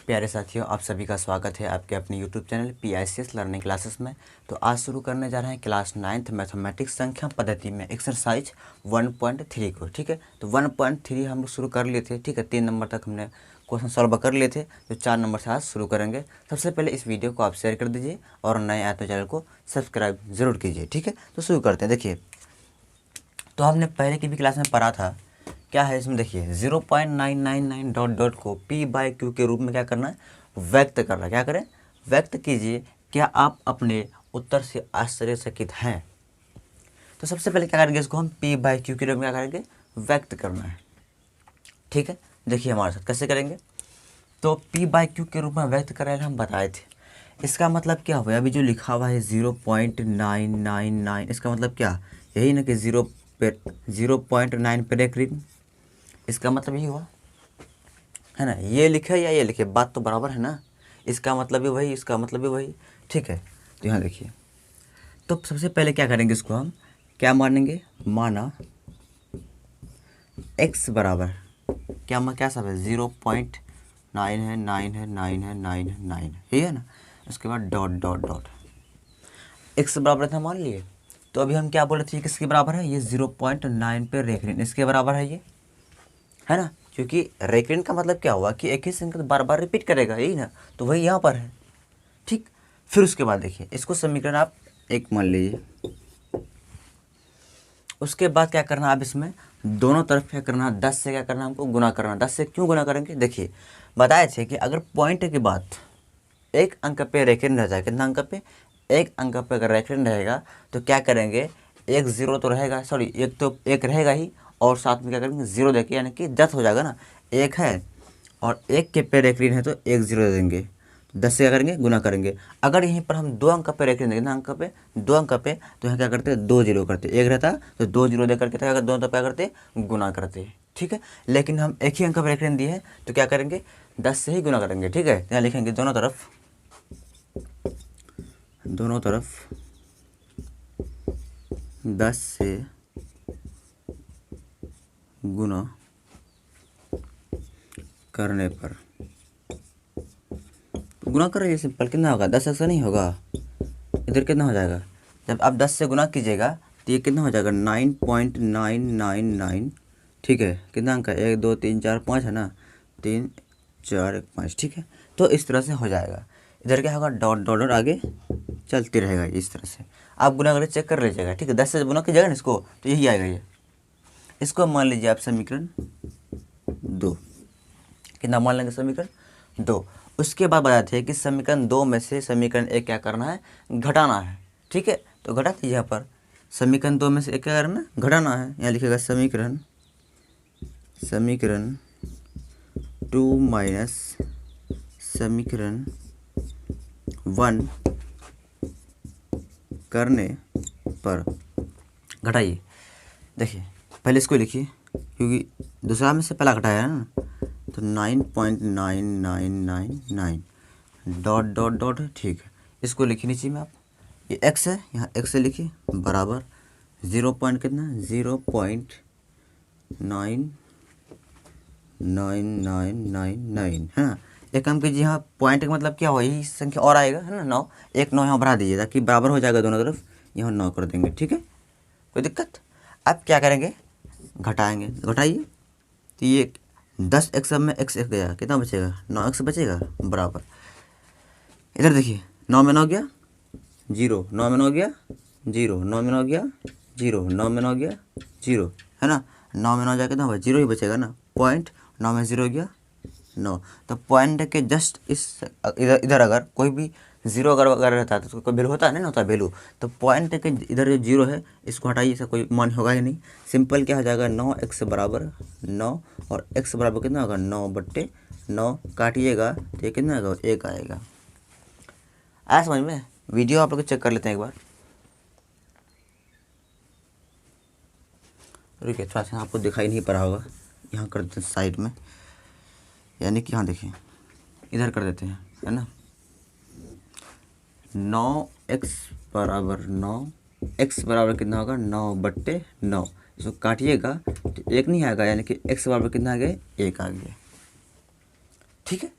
प्यारे साथियों, आप सभी का स्वागत है आपके अपने YouTube channel PICS learning classes में। तो आज शुरू करने जा रहे हैं क्लास 9th मैथमेटिक्स संख्या पद्धति में एक्सरसाइज 1.3 को। ठीक है, तो 1.3 हम लोग शुरू कर लिए थे। ठीक है, 3 नंबर तक हमने क्वेश्चन सॉल्व कर लिए थे, तो 4 नंबर से आज शुरू करेंगे। सबसे पहले इस वीडियो को आप शेयर कर दीजिए और नए आए तो चैनल को सब्सक्राइब जरूर कीजिए। ठीक है, तो शुरू करते हैं। देखिए, तो हमने पहले की भी क्लास में पढ़ा था, क्या है इसमें देखिए 0.999 डॉट डॉट को P/Q के रूप में क्या करना है, व्यक्त करना है। क्या करें, व्यक्त कीजिए। क्या आप अपने उत्तर से आश्चर्यचकित हैं? तो सबसे पहले क्या करेंगे, इसको हम P/Q के रूप में क्या करेंगे, व्यक्त करना है। ठीक है, देखिए हमारे साथ कैसे करेंगे। तो P/Q के रूप में व्यक्त करेंगे, हम बताए थे। इसका मतलब क्या हुआ, अभी जो लिखा हुआ है 0.999, इसका मतलब क्या, यही ना कि 0.9 पर एक ऋण, इसका मतलब यही हुआ है ना। ये लिखे या ये लिखे, बात तो बराबर है ना। इसका मतलब भी वही, इसका मतलब भी वही। ठीक है, तो यहाँ देखिए, तो सबसे पहले क्या करेंगे, इसको हम क्या मानेंगे, माना x बराबर क्या सब है, 0.9 है, 9 है, 9 है, 9 है, 9 है, यही है ना। उसके बाद डॉट डॉट डॉट x बराबर था, मान लिए। तो अभी हम क्या बोले थे, किसके बराबर है, ये 0.9 पे रेखिन, इसके बराबर है ये, है ना। क्योंकि रेकरेंट का मतलब क्या हुआ कि एक ही संख्या बार बार रिपीट करेगा, यही ना। तो वही यहाँ पर है। ठीक, फिर उसके बाद देखिए, इसको समीकरण आप एक मान लीजिए। उसके बाद क्या करना, आप इसमें दोनों तरफ क्या करना, 10 से क्या करना, हमको गुना करना। 10 से क्यों गुना करेंगे, देखिए बताए थे कि अगर पॉइंट के बाद एक अंक पे रेकरेंट रह जाए, कितना अंक पे, एक अंक पे अगर रेकरेंट रहेगा तो क्या करेंगे, एक जीरो तो रहेगा, सॉरी एक तो एक रहेगा ही, और साथ में क्या करेंगे, जीरो देके, यानी कि 10 हो जाएगा ना। एक है और एक के पे रेकरेंट है तो एक जीरो दे देंगे, 10 से क्या करेंगे, गुना करेंगे। अगर यहीं पर हम 2 अंक पे रेकरेंट देंगे ना, अंक पे 2 अंक पे, तो यहाँ क्या करते हैं, 2 जीरो करते, एक रहता तो 2 जीरो दे करके क्या, 2 अंक पे क्या करते, गुना करते। ठीक है, लेकिन हम एक ही अंक पे रेकरेंट दिए हैं तो क्या करेंगे, 10 से ही गुना करेंगे। ठीक है, यहाँ लिखेंगे दोनों तरफ 10 से गुना करने पर, गुना कर रही सिंपल, कितना होगा, 10 ऐसा नहीं होगा, इधर कितना हो जाएगा, जब आप 10 से गुना कीजिएगा तो ये कितना हो जाएगा, 9.999। ठीक है, कितना अंक है, 1 2 3 4 5 है ना, 3 4 1 5। ठीक है, तो इस तरह से हो जाएगा। इधर क्या होगा, डॉट डॉट डॉट आगे चलती रहेगा इस तरह से। आप गुना करके चेक कर लीजिएगा। ठीक है, 10 से गुना कीजिएगा ना इसको, तो यही आएगा ये। इसको मान लीजिए आप समीकरण 2, कितना मान लेंगे, समीकरण 2। उसके बाद बताते हैं कि समीकरण 2 में से समीकरण 1 क्या करना है, घटाना है। ठीक है, तो घटा दीजिए यहाँ पर, समीकरण 2 में से 1 क्या करना है, घटाना है। यहाँ लिखेगा समीकरण 2 माइनस समीकरण 1 करने पर घटाइए। देखिए पहले इसको लिखिए, क्योंकि दूसरा में से पहला घटाया है ना, तो 9.9999 डॉट डॉट डॉट है। ठीक है, इसको लिखिए नीचे में आप, ये x है, यहाँ x से लिखिए बराबर 0 पॉइंट कितना, 0.99999 है ना। एक काम कीजिए, यहाँ पॉइंट का मतलब क्या हुआ, यही संख्या और आएगा, है ना, 9, एक 9 यहाँ बढ़ा दीजिए ताकि बराबर हो जाएगा दोनों तरफ, यहाँ 9 कर देंगे। ठीक है, कोई दिक्कत। अब क्या करेंगे, घटाएंगे, घटाइए। तो ये 10x में x एक गया, कितना बचेगा, 9x बचेगा, बराबर। इधर देखिए, 9 में 9 गया 0, 9 में 9 गया 0, 9 में 9 गया 0, 9 में 9 गया 0, है ना। 9 में 9 जाके कितना, 0 ही बचेगा ना। पॉइंट 9 में 0 गया 9, तो पॉइंट के जस्ट इस इधर अगर कोई भी 0 अगर रहता है तो उसका कोई वैल्यू होता है, नहीं होता वैल्यू। तो पॉइंट के इधर जो 0 है इसको हटाइए, इसका कोई मान होगा ही नहीं। सिंपल क्या हो जाएगा, 9x बराबर 9, और x बराबर कितना होगा, 9/9, काटिएगा तो ये कितना आएगा, 1 आएगा। आया समझ में। वीडियो आप लोग चेक कर लेते हैं एक बार, रुकिए थोड़ा सा, आपको दिखाई नहीं पड़ा होगा, यहाँ कर देते हैं साइड में, यानी कि यहाँ देखिए इधर कर देते हैं, है ना। 9x बराबर 9, x बराबर कितना होगा, 9/9। इसको काटिएगा तो 1 नहीं आएगा, यानी कि x बराबर कितना आ गया, 1 आ गया। ठीक है,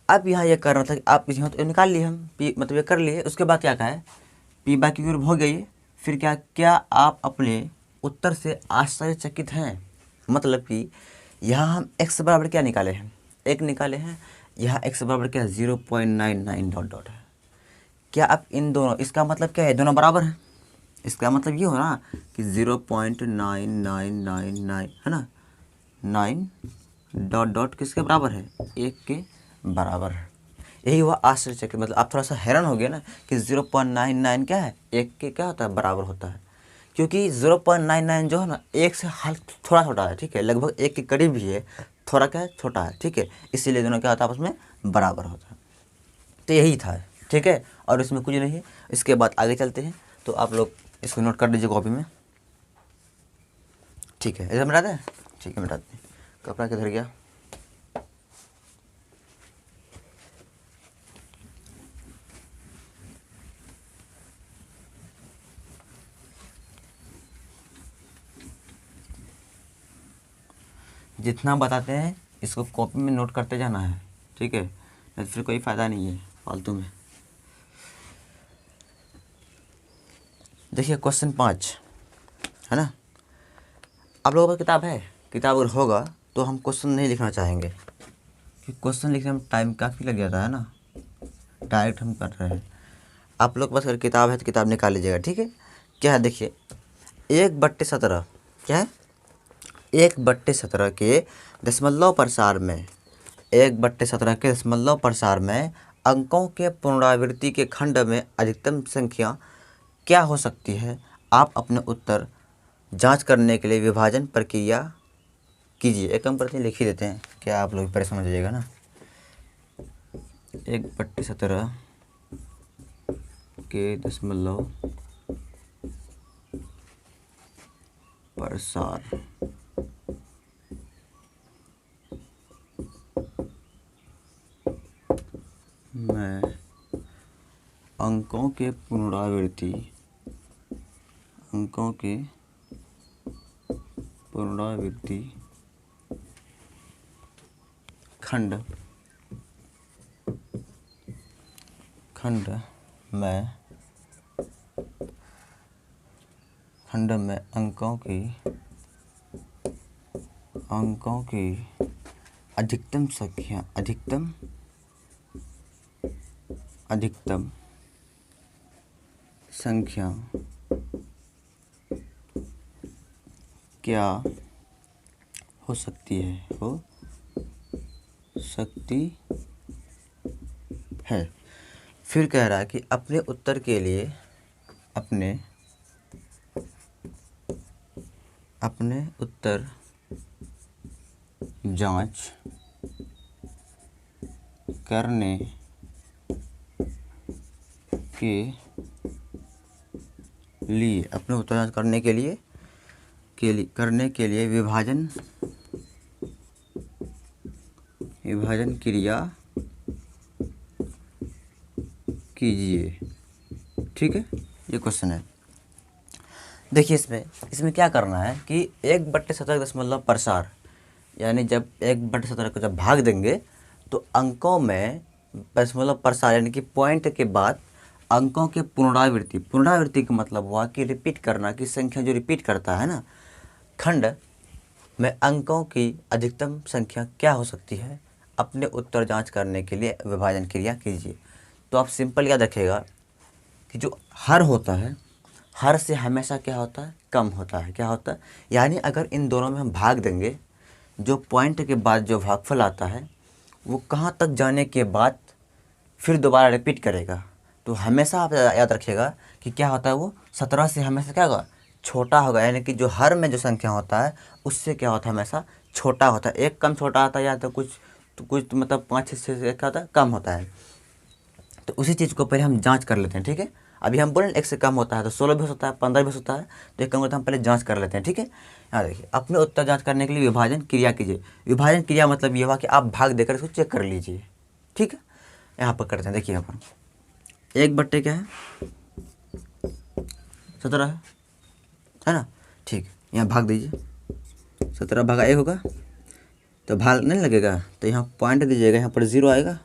अब यहाँ ये करना था कि आप यहाँ तो निकाल लिए हम पी मतलब ये कर लिए, उसके बाद क्या कहा है पी बाई क्यू हो गई। फिर क्या आप अपने उत्तर से आश्चर्यचकित हैं? मतलब कि यहाँ हम x बराबर क्या निकाले हैं, एक निकाले हैं, यहाँ x बराबर क्या 0.99 डॉट डॉट है। क्या आप इन दोनों, इसका मतलब क्या है दोनों बराबर हैं, इसका मतलब ये हो ना कि 0.9999 है ना, 9 डॉट डॉट किसके बराबर है, एक के बराबर है। यही हुआ आश्चर्यचकित, मतलब आप थोड़ा सा हैरान हो गए ना कि 0.99 क्या है, एक के क्या होता है बराबर होता है। क्योंकि 0.99 जो है ना एक से थोड़ा छोटा है, ठीक है, लगभग एक के करीब ही है, थोड़ा क्या है छोटा है, ठीक है, इसीलिए दोनों क्या होता है आपस में बराबर होता है। तो यही था, ठीक है, और इसमें कुछ नहीं है। इसके बाद आगे चलते हैं, तो आप लोग इसको नोट कर लीजिए कॉपी में, ठीक है, ऐसा मिटा दें, ठीक है मिटाते हैं। कपड़ा किधर गया, जितना बताते हैं इसको कॉपी में नोट करते जाना है, ठीक है, नहीं तो फिर कोई फ़ायदा नहीं है फालतू में। देखिए क्वेश्चन 5 है ना, आप लोगों का किताब है, किताब अगर होगा तो हम क्वेश्चन नहीं लिखना चाहेंगे कि क्वेश्चन लिखने में टाइम काफ़ी लग जाता है ना, डायरेक्ट हम कर रहे हैं। आप लोग बस अगर किताब है तो किताब निकाल लीजिएगा, ठीक है। क्या है देखिए 1/17 क्या है, 1/17 के दशमलव प्रसार में, 1/17 के दशमलव प्रसार में अंकों के पुनरावृत्ति के खंड में अधिकतम संख्या क्या हो सकती है? आप अपने उत्तर जांच करने के लिए विभाजन प्रक्रिया कीजिए। एक काम करते हैं लिख ही देते हैं, क्या आप लोग परेशान हो जाइएगा ना। 1/17 के दशमलव प्रसार में अंकों के पुनरावृत्ति खंड में अंकों की अधिकतम संख्या क्या हो सकती है। फिर कह रहा है कि अपने उत्तर के लिए अपने उत्तर जांच करने के लिए विभाजन क्रिया कीजिए, ठीक है। ये क्वेश्चन है, देखिए इसमें क्या करना है कि 1/17 दशमलव प्रसार, यानी जब 1/17 को जब भाग देंगे तो अंकों में दशमलव प्रसार यानी कि पॉइंट के बाद अंकों के पुनरावृत्ति का मतलब हुआ कि रिपीट करना, की संख्या जो रिपीट करता है ना, खंड में अंकों की अधिकतम संख्या क्या हो सकती है, अपने उत्तर जांच करने के लिए विभाजन क्रिया कीजिए। तो आप सिंपल याद रखिएगा कि जो हर होता है, हर से हमेशा क्या होता है, कम होता है, क्या होता है, यानी अगर इन दोनों में हम भाग देंगे, जो पॉइंट के बाद जो भागफल आता है वो कहाँ तक जाने के बाद फिर दोबारा रिपीट करेगा। तो हमेशा आप याद रखिएगा कि क्या होता है, वो 17 से हमेशा क्या होगा, छोटा होगा, यानी कि जो हर में जो संख्या होता है उससे क्या होता है, हमेशा छोटा होता है। एक कम छोटा आता है या तो कुछ मतलब 5-6 से क्या होता है, कम होता है। तो उसी चीज़ को पहले हम जांच कर लेते हैं, ठीक है। अभी हम बोले 1 से कम होता है तो 16 भी हो सकता है, 15 भी हो सकता है, तो एक काम करते हैं हम पहले जांच कर लेते हैं, ठीक है। यहाँ देखिए अपने उत्तर जांच करने के लिए विभाजन क्रिया कीजिए। विभाजन क्रिया मतलब ये हुआ कि आप भाग देकर इसको चेक कर लीजिए, ठीक है। यहाँ पर करते हैं, देखिए यहाँ पर 1 क्या है, 17 है ना, ठीक है। यहाँ भाग दीजिए, 17 भागा 1 होगा तो भाग नहीं लगेगा, तो यहाँ पॉइंट दीजिएगा, यहाँ पर 0 आएगा,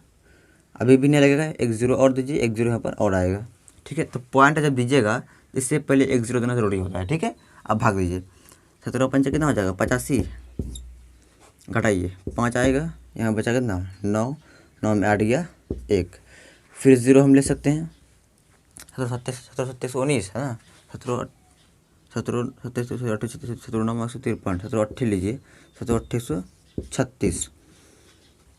अभी भी नहीं लगेगा, एक जीरो और दीजिए, एक जीरो यहाँ पर और आएगा, ठीक है। तो पॉइंट जब दीजिएगा इससे पहले एक जीरो देना जरूरी होता है, ठीक है। अब भाग दीजिए, 17 पंचे कितना हो जाएगा 85, घटाइए 5 आएगा, यहाँ बचा कितना 9, 9 में 8 गया 1, फिर ज़ीरो हम ले सकते हैं, 17 है ना, 17 लीजिए, 17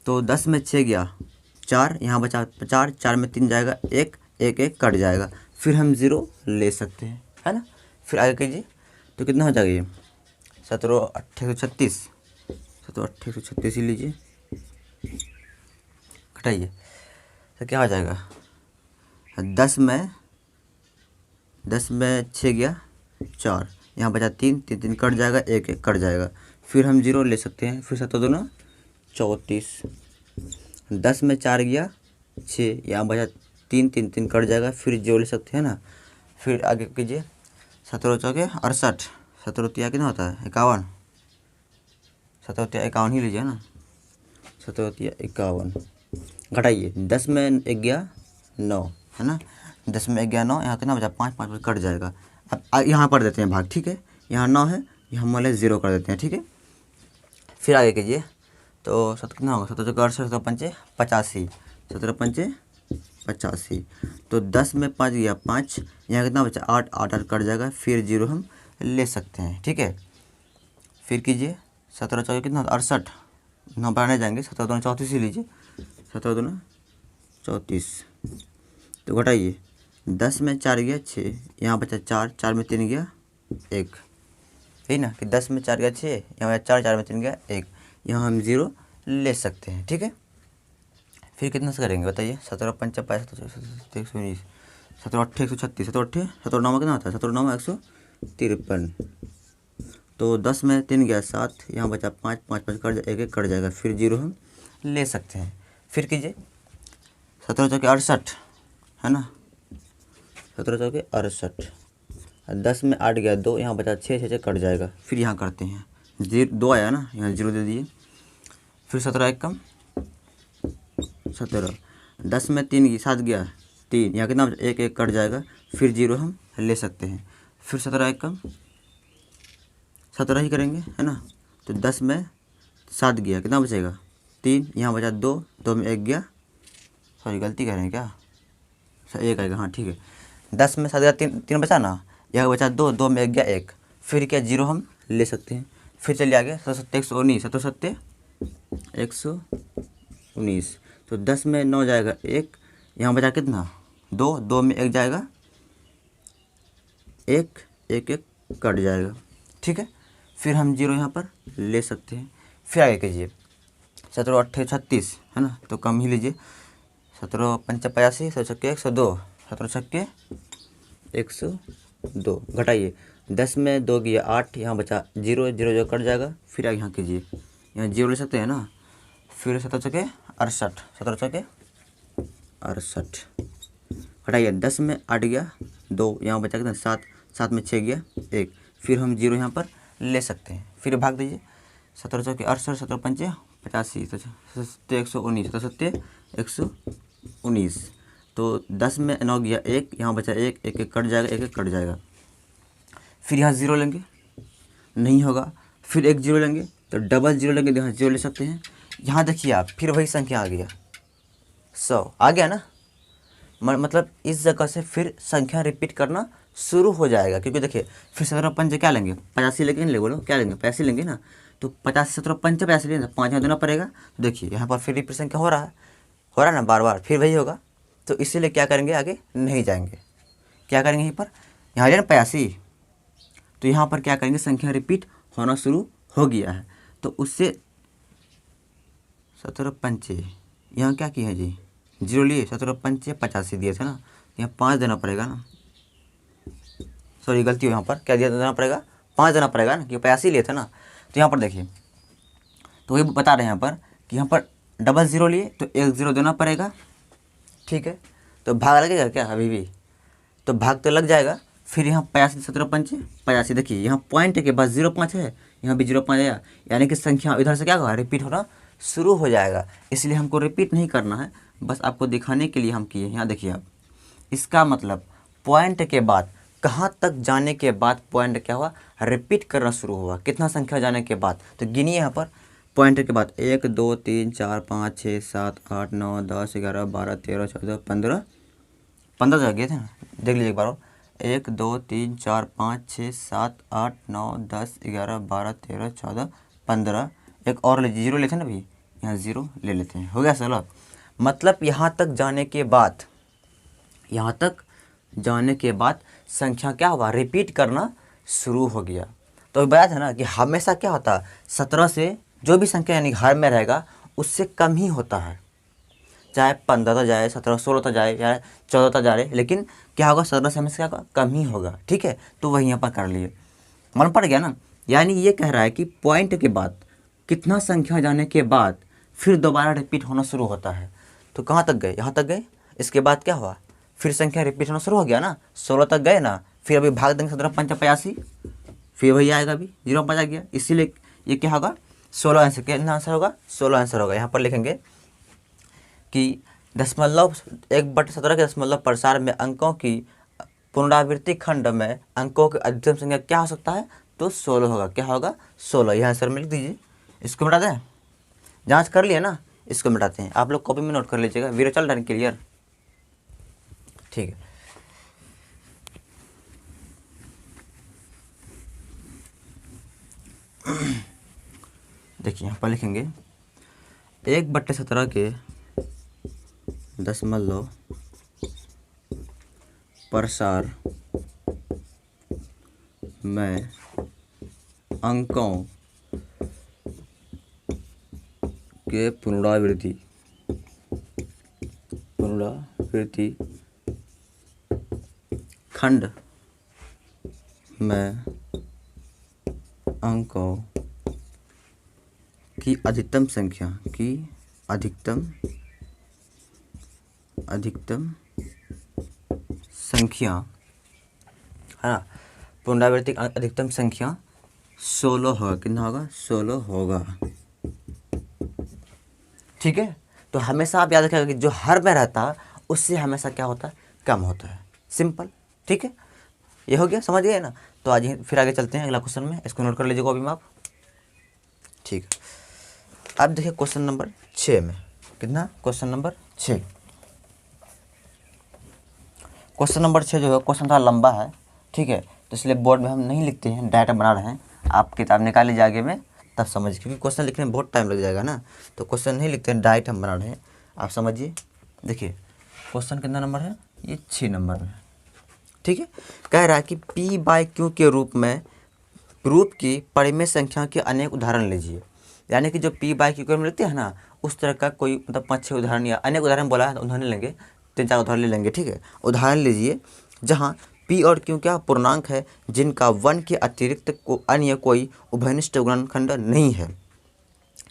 तो 10 में 6 गया 4, यहाँ बचा 4, 4 में 3 जाएगा 1, 1 1 कट जाएगा, फिर हम ज़ीरो ले सकते हैं, है ना। फिर आगे कीजिए तो कितना हो जाएगा ये 17 ही लीजिए, घटाइए तो क्या हो जाएगा 10 में 6 गया 4, यहाँ बचा 3, 3 3 कट जाएगा, 1 1 कट जाएगा, फिर हम जीरो ले सकते हैं, फिर 7 2 34, 10 में 4 गया 6, यहाँ बचा 3 3 3 कट जाएगा, फिर जीरो ले सकते हैं ना। फिर आगे कीजिए 17 चौके 68, 17 तिया कितना होता है 51, 17 तिया 51 ही लीजिए ना, 17 तिया 51, घटाइए 10 में 1 गया 9, है ना, 10 में 1 गया 9, यहाँ कितना बचा 5, 5 कट जाएगा। अब यहाँ पर देते हैं भाग, ठीक है, यहाँ 9 है, यहाँ हम वाले 0 कर देते हैं, ठीक है। फिर आगे कीजिए तो कितना होगा 17 चौके 68, 17 पंचे 85, 17 पंचे 85, तो 10 में 5 गया 5, यहाँ कितना बचा 8, 8 8 कट जाएगा, फिर जीरो हम ले सकते हैं, ठीक है। फिर कीजिए 17 चौके कितना 68, ना बढ़ाने जाएंगे, 17 2 34 ही लीजिए, 17 2 34, तो घटाइए 10 में 4 गया 6, यहाँ बचा 4, 4 में 3 गया 1, है ना, कि 10 में 4 गया 6, यहाँ बचा 4, 4 में 3 गया 1, यहाँ हम ज़ीरो ले सकते हैं, ठीक है। फिर कितना से करेंगे बताइए, 17 पंचा 119, 17 8 136, 17 8 17 9 में कितना होता है 17 9 में 153, तो 10 में 3 गया 7, यहाँ बचा 5, 5 5 कट जाएगा, 1 1 कट जाएगा, फिर जीरो हम ले सकते हैं। फिर कीजिए 17 चौके 68, है ना, 17 चौके 68, 10 में 8 गया 2, यहाँ बचा 6, 6 कट जाएगा, फिर यहाँ करते हैं 2 आया ना, यहाँ जीरो दे दिए, फिर 17 1 कम 17, 10 में 3 7 गया 3, यहाँ कितना 1 1 कट जाएगा, फिर जीरो हम ले सकते हैं। फिर 17 1 कम 17 ही करेंगे, है ना, तो 10 में 7 गया कितना बचेगा 3, यहाँ बचा 2, 2 में 1 गया, सॉरी गलती कर रहे हैं क्या, 1 आएगा, हाँ ठीक है, 10 में 7 गया 3 बचा ना, यहाँ बचा 2, 2 में 1 गया 1, फिर क्या जीरो हम ले सकते हैं। फिर चलिए आगे 17 119, 17 119, तो 10 में 9 जाएगा 1, यहाँ बचा कितना 2, 2 में 1 जाएगा 1 1 1 कट जाएगा, ठीक है। फिर हम जीरो यहाँ पर ले सकते हैं। फिर आगे कीजिए 17 8 36, है ना, तो कम ही लीजिए, 17 पंचा 85, 17 छक्के 102, 17 छक्के 102, घटाइए 10 में 2 गया 8, यहाँ बचा 0 0 जो कट जाएगा, फिर आगे यहाँ कीजिए, यहाँ जीरो ले सकते हैं ना, फिर 17 चौके 68, 17 चौके 68, घटाइए 10 में 8 गया 2, यहाँ बचा कितना 7, 7 में 6 गया 1, फिर हम जीरो यहाँ पर ले सकते हैं। फिर भाग दीजिए 17 चौके 68, 17 पंचे 85, 119, 119, तो 10 में 9 गया 1, यहाँ बचा 1 1 1 कट जाएगा, 1 1 कट जाएगा, फिर यहाँ ज़ीरो लेंगे, नहीं होगा, फिर एक जीरो लेंगे तो डबल जीरो लेंगे, यहाँ जीरो ले सकते हैं। यहाँ देखिए आप, फिर वही संख्या आ गया 100 आ गया ना, मतलब इस जगह से फिर संख्या रिपीट करना शुरू हो जाएगा, क्योंकि देखिए फिर 17 पंचे क्या लेंगे 85 लेंगे, ले बोलो क्या लेंगे 85 लेंगे ना, तो 50 17 पंचे 85 लेंगे, 5 यहाँ देना पड़ेगा, तो देखिए यहाँ पर फिर रिपीट संख्या हो रहा है ना बार बार, फिर वही होगा, तो इसीलिए क्या करेंगे आगे नहीं जाएंगे, क्या करेंगे यहीं पर, यहाँ ना 85, तो यहाँ पर क्या करेंगे संख्या रिपीट होना शुरू हो गया है, तो उससे 17 पंचे यहाँ क्या किया है जी जीरो लिए, 17 पंचे 85 दिए थे ना, यहाँ 5 देना पड़ेगा ना, सॉरी गलती हो, यहाँ पर क्या देना पड़ेगा 5 देना पड़ेगा ना, क्योंकि 85 लिए थे ना। तो यहाँ पर देखिए, तो वही बता रहे हैं यहाँ पर कि यहाँ पर डबल ज़ीरो लिए तो 1 0 देना पड़ेगा, ठीक है, तो भाग लगेगा क्या अभी भी, तो भाग तो लग जाएगा। फिर यहाँ 85 17 पंचे 85, देखिए यहाँ पॉइंट के बाद 0.5 है, यहाँ भी 0.5 यानी कि संख्या इधर से क्या होगा रिपीट होना शुरू हो जाएगा, इसलिए हमको रिपीट नहीं करना है, बस आपको दिखाने के लिए हम किए। यहाँ देखिए आप, इसका मतलब पॉइंट के बाद कहाँ तक जाने के बाद पॉइंट क्या हुआ, रिपीट करना शुरू हुआ। कितना संख्या जाने के बाद, तो गिनिए यहाँ पर पॉइंट के बाद 1 2 3 4 5 6 7 8 9 10 11 12 13 14 15 15 जगह गए थे ना, देख लीजिए एक बार और। 1 2 3 4 5 6 7 8 9 10 11 12 13 14 15, एक और लीजिए, जीरो लेते हैं ना भाई, यहाँ जीरो ले लेते हैं, हो गया सर। मतलब यहाँ तक जाने के बाद, यहाँ तक जाने के बाद संख्या क्या हुआ, रिपीट करना शुरू हो गया। तो बताया था ना कि हमेशा क्या होता है, 17 से जो भी संख्या यानी हर में रहेगा उससे कम ही होता है। चाहे 15 तक जाए, 17 16 तक जाए या 14 तक जाए, लेकिन क्या होगा, 17 से हमेशा क्या होगा, कम ही होगा। ठीक है, तो वही यहाँ पर कर लिए, मन पड़ गया ना। यानी ये कह रहा है कि पॉइंट के बाद कितना संख्या जाने के बाद फिर दोबारा रिपीट होना शुरू होता है। तो कहाँ तक गए, यहाँ तक गए, इसके बाद क्या हुआ, फिर संख्या रिपीट होना शुरू हो गया ना, 16 तक गए ना, फिर अभी भाग देंगे 17 5 85, फिर वही आएगा, अभी 0 5 आ गया। इसीलिए ये क्या होगा, 16 आंसर, कितना आंसर होगा, 16 आंसर होगा। यहाँ पर लिखेंगे कि दशमलव 1/17 के दशमलव प्रसार में अंकों की पुनरावृत्ति खंड में अंकों की अधिकतम संख्या क्या हो सकता है, तो 16 होगा। क्या होगा, 16। यह आंसर में लिख दीजिए। इसको मिटा दें, जांच कर लिया ना, इसको मिटाते हैं। आप लोग कॉपी में नोट कर लीजिएगा। वीडियो चल रहा है क्लियर, ठीक है। देखिए यहाँ पर लिखेंगे 1/17 के दशमलव प्रसार में अंकों के पुनरावृत्ति खंड में अंकों की अधिकतम संख्या है ना, पुनरावृत्ति अधिकतम संख्या 16 होगा। कितना होगा, 16 होगा। ठीक है, तो हमेशा आप याद रखिएगा कि जो हर में रहता है उससे हमेशा क्या होता है, कम होता है। सिंपल, ठीक है, ये हो गया, समझ गए ना। तो आज फिर आगे चलते हैं अगला क्वेश्चन में, इसको नोट कर लीजिए कॉपी में आप, ठीक है। अब देखिए क्वेश्चन नंबर 6 में, कितना, क्वेश्चन नंबर 6। क्वेश्चन नंबर 6 जो है क्वेश्चन थोड़ा लंबा है, ठीक है, तो इसलिए बोर्ड में हम नहीं लिखते हैं, डायरेक्ट बना रहे हैं। आप किताब निकाल लीजिए आगे में, तब समझिए, क्योंकि क्वेश्चन लिखने में बहुत टाइम लग जाएगा ना, तो क्वेश्चन नहीं लिखते हैं, डायरेक्ट हम बना रहे हैं। आप समझिए, देखिए क्वेश्चन कितना नंबर है, ये 6 नंबर में, ठीक है। कह रहा है कि P/Q के रूप की परिमेय संख्या के अनेक उदाहरण लीजिए। यानी कि जो P/Q के रूप में लिखते हैं ना, उस तरह का कोई मतलब 5-6 उदाहरण या अनेक उदाहरण बोला है, तो उदाहरण लेंगे, 3-4 उदाहरण ले लेंगे, ठीक है। उदाहरण लीजिए जहाँ P और Q क्या पूर्णांक है, जिनका 1 के अतिरिक्त अन्य कोई उभयनिष्ठ गुणनखंड नहीं है।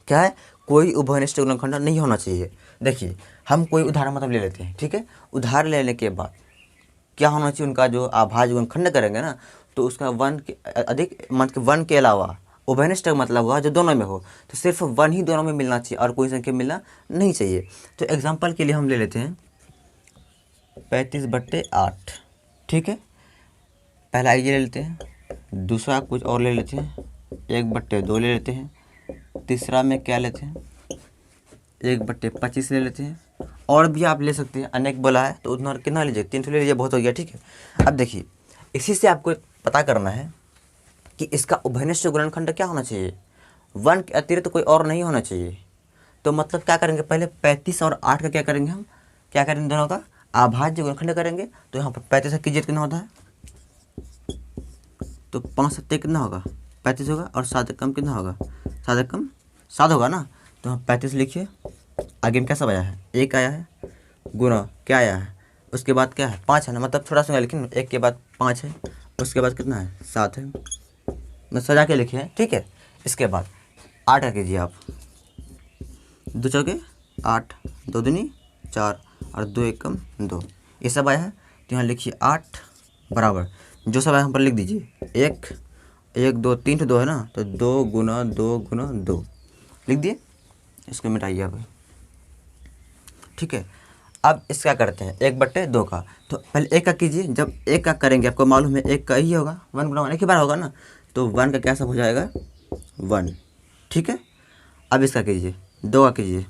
क्या है, कोई उभयनिष्ठ गुणनखंड नहीं होना चाहिए। देखिए हम कोई उदाहरण मतलब ले लेते हैं, ठीक है। उदाहरण लेने के बाद क्या होना चाहिए, उनका जो अभाज्य गुणनखंड करेंगे ना, तो उसका 1 के अधिक, मतलब 1 के अलावा उभयनिष्ठ का मतलब हुआ जो दोनों में हो, तो सिर्फ 1 ही दोनों में मिलना चाहिए और कोई संख्या मिलना नहीं चाहिए। तो एग्जांपल के लिए हम ले लेते हैं 35/8, ठीक है। पहला ये ले लेते हैं, दूसरा कुछ और ले लेते हैं, 1/2 ले लेते हैं, तीसरा में क्या लेते हैं, 1/25 ले लेते हैं, और भी आप ले सकते हैं, अनेक बोला है तो उतना कितना लीजिए, 3 ले लीजिए, बहुत हो गया, ठीक है। अब देखिए इसी से आपको पता करना है कि इसका उभयनिष्ठ गुणनखंड क्या होना चाहिए, 1 के अतिरिक्त कोई और नहीं होना चाहिए। तो मतलब क्या करेंगे, पहले 35 और 8 का क्या करेंगे, हम क्या करेंगे, दोनों का अभाज्य गुणनखंड करेंगे। तो यहाँ पर 35 कीजिए कितना होता है, तो 5 7 कितना होगा, 35 होगा, और 7 कम कितना होगा, 7 कम 7 होगा ना। तो यहाँ 35 लिखिए, आगे में क्या सब आया है, 1 आया है, गुना क्या आया है, उसके बाद क्या है, 5 है ना, मतलब थोड़ा सा लेकिन 1 के बाद 5 है, उसके बाद कितना है, 7 है, मैं सजा के लिखे, ठीक है। इसके बाद 8 का कीजिए आप, 2 चौके 8, 2 दूनी 4 और 2 1 कम 2, ये सब आया है। तो यहाँ लिखिए 8 बराबर जो सब आया हम पर लिख दीजिए, 1 1 2 3 2 है ना, तो 2 गुना 2 गुना 2 लिख दिए। इसको मिटाइए आप, ठीक है। अब इसका करते हैं 1/2 का। तो पहले एक का कीजिए, जब एक का करेंगे आपको मालूम है एक का ही होगा, 1 गुना 1 एक ही बार होगा ना, तो 1 का क्या सब हो जाएगा 1, ठीक है। अब इसका कीजिए 2 का कीजिए,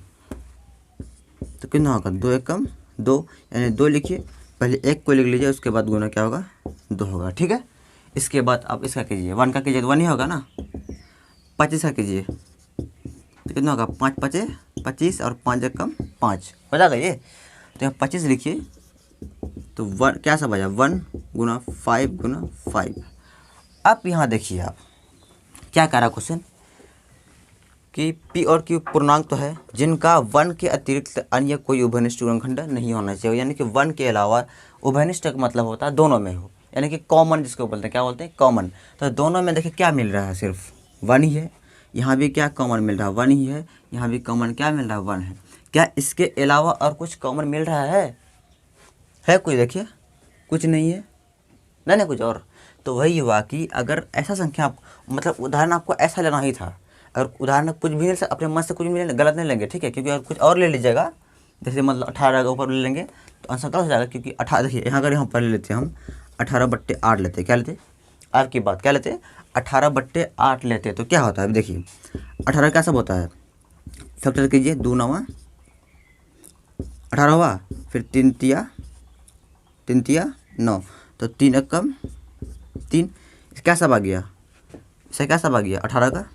तो कितना होगा 2 1 कम 2, यानी 2 लिखिए, पहले एक को लिख लीजिए, उसके बाद गुना क्या होगा 2 होगा, ठीक है। इसके बाद आप इसका कीजिए, 1 का कीजिए तो 1 ही होगा ना। 25 का कीजिए तो कितना होगा 5 5 25 और 5 1 कम 5 हो जाएगा ये। तो यहाँ 25 लिखिए, तो 1 क्या सब आया 1 गुना 5 गुना 5। अब यहाँ देखिए आप क्या कह रहा क्वेश्चन कि P और Q पूर्णांक तो है जिनका 1 के अतिरिक्त अन्य कोई उभयनिष्ठ गुणनखंड नहीं होना चाहिए, यानी कि 1 के अलावा उभयनिष्ठ का मतलब होता है दोनों में हो, यानी कि कॉमन जिसको बोलते हैं, क्या बोलते हैं कॉमन। तो दोनों में देखिए क्या मिल रहा है, सिर्फ 1 ही है, यहाँ भी क्या कॉमन मिल रहा है 1 ही है, यहाँ भी कॉमन क्या मिल रहा है 1 है। क्या इसके अलावा और कुछ कॉमन मिल रहा है कोई, देखिए कुछ नहीं है, नहीं कुछ और। तो वही हुआ कि अगर ऐसा संख्या मतलब उदाहरण आपको ऐसा लेना ही था, अगर उदाहरण कुछ भी अपने मन से कुछ भी गलत नहीं लेंगे, ठीक है, क्योंकि अगर कुछ और ले लीजिएगा, जैसे मतलब 18 के ऊपर ले लेंगे तो आंसर गलत हो जाएगा, क्योंकि 18 देखिए यहाँ अगर यहाँ पर ले लेते हैं हम 18/8 लेते, क्या लेते आपकी बात क्या लेते 18/8 लेते, तो क्या होता है देखिए 18 क्या सब होता है, फैक्टर कीजिए 2 9 18 हुआ, फिर 3 तिया 9, तो 3 1 कम 3, क्या सब आ गया, इसे क्या सब आ गया 18 का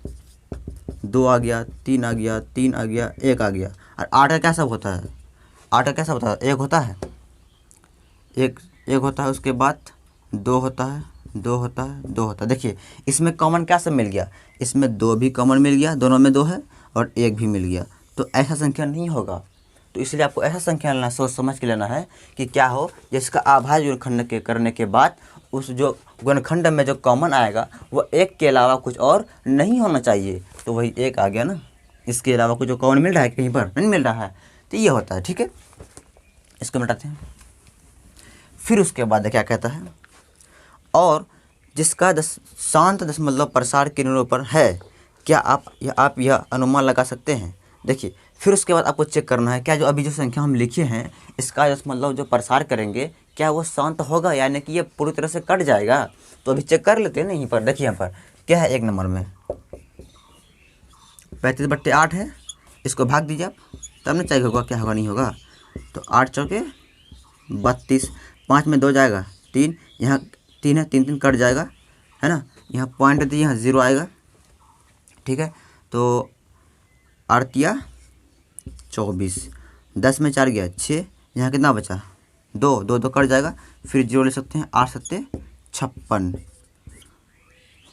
2 आ गया, 3 आ गया, 3 आ गया, 1 आ गया। और 8 का क्या सब होता है, 8 का क्या सब होता है 1 होता है, एक होता है, उसके बाद 2 होता है, 2 होता है, 2 होता है। देखिए इसमें कॉमन क्या सब मिल गया, इसमें 2 भी कॉमन मिल गया, दोनों में 2 है, और 1 भी मिल गया, तो ऐसा संख्या नहीं होगा। तो इसलिए आपको ऐसा संख्या लेना, सोच समझ के लेना है कि क्या हो जिसका आभाज्य गुणनखंड के करने के बाद उस जो गुणनखंड में जो कॉमन आएगा वो 1 के अलावा कुछ और नहीं होना चाहिए, तो वही 1 आ गया ना, इसके अलावा कुछ जो कॉमन मिल रहा है कहीं पर नहीं मिल रहा है, तो ये होता है, ठीक है। इसको मिटाते हैं, फिर उसके बाद क्या कहता है, और जिसका शांत दशमलव प्रसार किरणों पर है, क्या आप यह अनुमान लगा सकते हैं। देखिए फिर उसके बाद आपको चेक करना है क्या जो अभी जो संख्या हम लिखे हैं इसका दशमलव जो प्रसार करेंगे क्या वो शांत होगा, यानी कि ये पूरी तरह से कट जाएगा। तो अभी चेक कर लेते हैं ना, यहीं पर देखिए यहाँ पर क्या है, 1 नंबर में 35/8 है, इसको भाग दीजिए आप, तब ना चाहिए होगा क्या होगा नहीं होगा। तो 8 चौके 32, 5 में 2 जाएगा 3, यहाँ 3 है, 3 3 कट जाएगा है ना, यहाँ पॉइंट दिए यहाँ 0 आएगा, ठीक है। तो 8 या 24, 10 में 4 गया 6, यहाँ कितना बचा 2 2 2 कट जाएगा, फिर 0 ले सकते हैं, 8 7 56,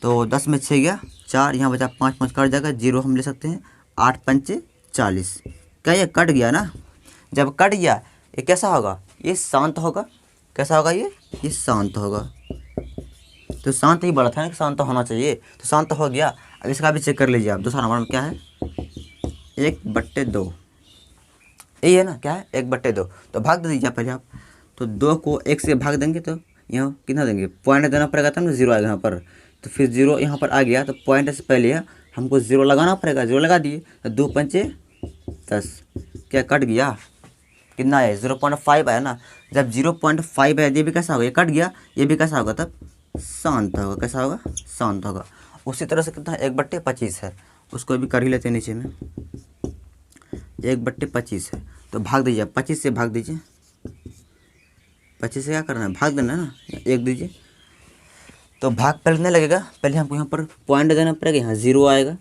तो 10 में 6 गया 4, यहाँ बचा 5 5 कट जाएगा, 0 हम ले सकते हैं, 8 5 40। क्या ये कट गया ना, जब कट गया ये कैसा होगा, ये शांत होगा, कैसा होगा ये शांत होगा। तो शांत ही बोला था ना कि शांत होना चाहिए, तो शांत हो गया। अब इसका भी चेक कर लीजिए आप, दूसरा नंबर में क्या है 1/2, यही है ना, क्या है 1/2, तो भाग दे दीजिए पहले आप। तो 2 को 1 से भाग देंगे तो यहाँ कितना देंगे, पॉइंट देना पड़ेगा तब ना 0 आएगा यहाँ पर, तो फिर 0 यहाँ पर आ गया, तो पॉइंट से पहले हमको 0 लगाना पड़ेगा, 0 लगा दिए, तो 2 5 10, क्या कट गया, कितना है 0.5 आया ना। जब 0.5 है ये भी कैसा होगा, ये कट गया, ये भी कैसा होगा तब शांत होगा, कैसा होगा शांत होगा। उसी तरह से कितना 1/25 है, उसको भी कर ही लेते हैं नीचे में, 1/25 है, तो भाग दीजिए 25 से भाग दीजिए, 25 से क्या करना है भाग देना है ना, 1 दीजिए, तो भाग पहले नहीं लगेगा, पहले हमको यहाँ पर पॉइंट देना पड़ेगा, यहाँ 0 आएगा,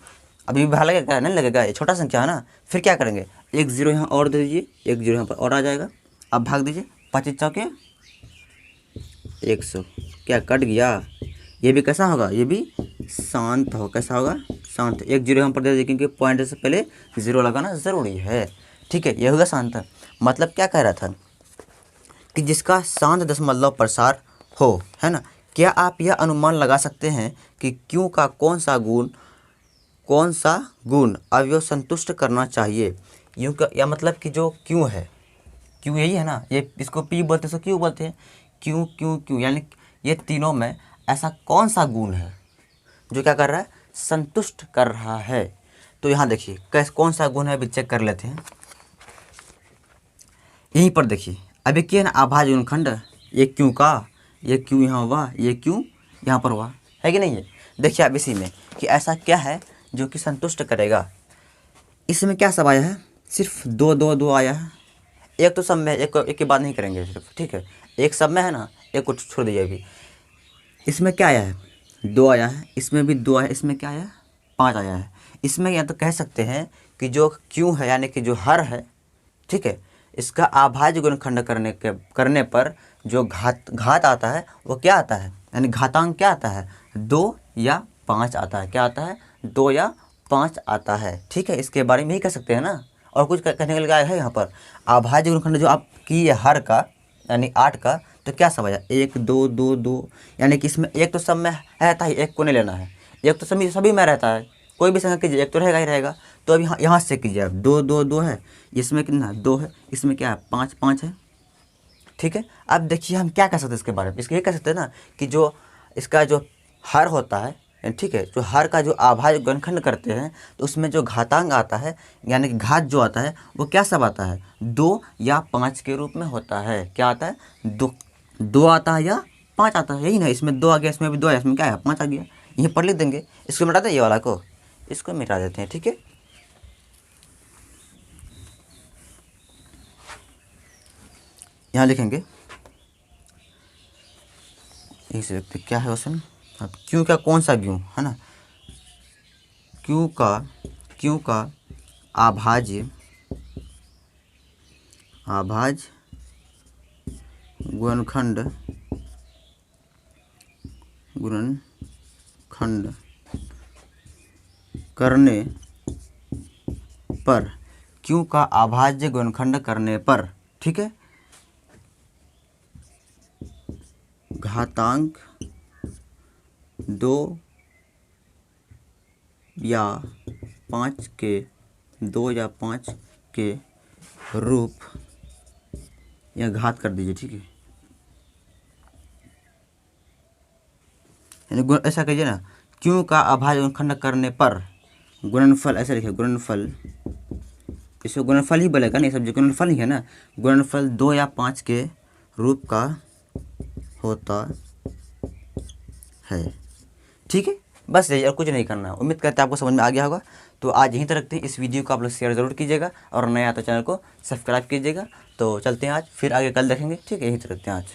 अभी भी भाग लगेगा नहीं लगेगा, ये छोटा संख्या है ना। फिर क्या करेंगे 1 0 यहाँ और दे दीजिए, 1 0 यहाँ पर और आ जाएगा, अब भाग दीजिए 25 चौके 100, क्या कट गया, ये भी कैसा होगा, ये भी शांत हो, कैसा होगा शांत। 1 0 यहाँ पर दे दीजिए क्योंकि पॉइंट से पहले 0 लगाना ज़रूरी है, ठीक है, ये होगा शांत। मतलब क्या कह रहा था कि जिसका शांत दशमलव प्रसार हो, है ना। क्या आप यह अनुमान लगा सकते हैं कि क्यों का कौन सा गुण अवयव संतुष्ट करना चाहिए। यूँ का या मतलब कि जो क्यों है, क्यों यही है ना, ये इसको पी बोलते हैं, सो क्यों बोलते हैं, क्यों क्यों क्यों, यानी ये तीनों में ऐसा कौन सा गुण है जो क्या कर रहा है, संतुष्ट कर रहा है। तो यहाँ देखिए कौन सा गुण है अभी चेक कर लेते हैं। यहीं पर देखिए, अब एक ये है ना अभाज्य गुणनखंड, ये क्यों का, ये क्यों यहाँ हुआ, ये क्यों यहाँ पर हुआ, है कि नहीं है। देखिए आप इसी में कि ऐसा क्या है जो कि संतुष्ट करेगा। इसमें क्या सब आया है, सिर्फ दो दो दो आया है। एक तो सब में, एक की बात नहीं करेंगे सिर्फ, ठीक है। एक सब में है ना, एक को छोड़ दीजिए अभी। इसमें क्या आया है, 2 आया है, इसमें भी 2 आया है, इसमें क्या आया है, 5 आया है। इसमें या तो कह सकते हैं कि जो क्यों है यानी कि जो हर है, ठीक है, इसका अभाज्य गुणनखंड करने पर जो घात आता है वो क्या आता है, यानी घातांक क्या आता है, 2 या 5 आता है। क्या आता है, 2 या 5 आता है, ठीक है। इसके बारे में ही कह सकते हैं ना, और कुछ कहने के लिए आया है यहाँ पर। अभाज्य गुणनखंड जो आप की है हर का यानी 8 का, तो क्या सब आया, 1 2 2 2, यानी कि इसमें एक तो सब में रहता है, एक को नहीं लेना है। एक तो सभी में रहता है, कोई भी संख्या कीजिए एक तो रहेगा ही रहेगा। तो अब यहाँ से कीजिए आप, 2 2 2 है, इसमें कितना 2 है, इसमें क्या है 5 5 है, ठीक है। अब देखिए हम क्या कह सकते हैं इसके बारे में, इसके ये कह सकते हैं ना कि जो इसका जो हर होता है, ठीक है, जो हर का जो अभाज्य गुणनखंड करते हैं तो उसमें जो घातांक आता है यानी कि घात जो आता है वो क्या सब आता है, 2 या 5 के रूप में होता है। क्या आता है, 2 आता है या 5 आता है, यही ना। इसमें 2 आ गया, इसमें भी 2 आया, इसमें क्या है 5 आ गया। यहीं पर लिख देंगे, इसको मिटा दें, ये वाला को इसको मिटा देते हैं, ठीक है। यहाँ लिखेंगे, यहीं से लिखते क्या है क्वेश्चन, अब क्यों का कौन सा क्यों है ना, क्यों का अभाज्य गुणनखंड करने पर, क्यों का अभाज्य गुणनखंड करने पर, ठीक है, घातांक 2 या 5 के 2 या 5 के रूप या घात कर दीजिए, ठीक है। यानी ऐसा कहिए ना, क्यों का अभाज्य गुणनखंड करने पर गुणनफल, ऐसा लिखिए गुणनफल, इसको गुणनफल ही बोलेगा नहीं, सब गुणनफल ही है ना। गुणनफल 2 या 5 के रूप का होता है, ठीक है। बस यही, और कुछ नहीं करना। उम्मीद करते हैं आपको समझ में आ गया होगा। तो आज यहीं तक रखते हैं, इस वीडियो को आप लोग शेयर ज़रूर कीजिएगा और नया तो चैनल को सब्सक्राइब कीजिएगा। तो चलते हैं आज, फिर आगे कल देखेंगे, ठीक है। यहीं तक रखते हैं आज।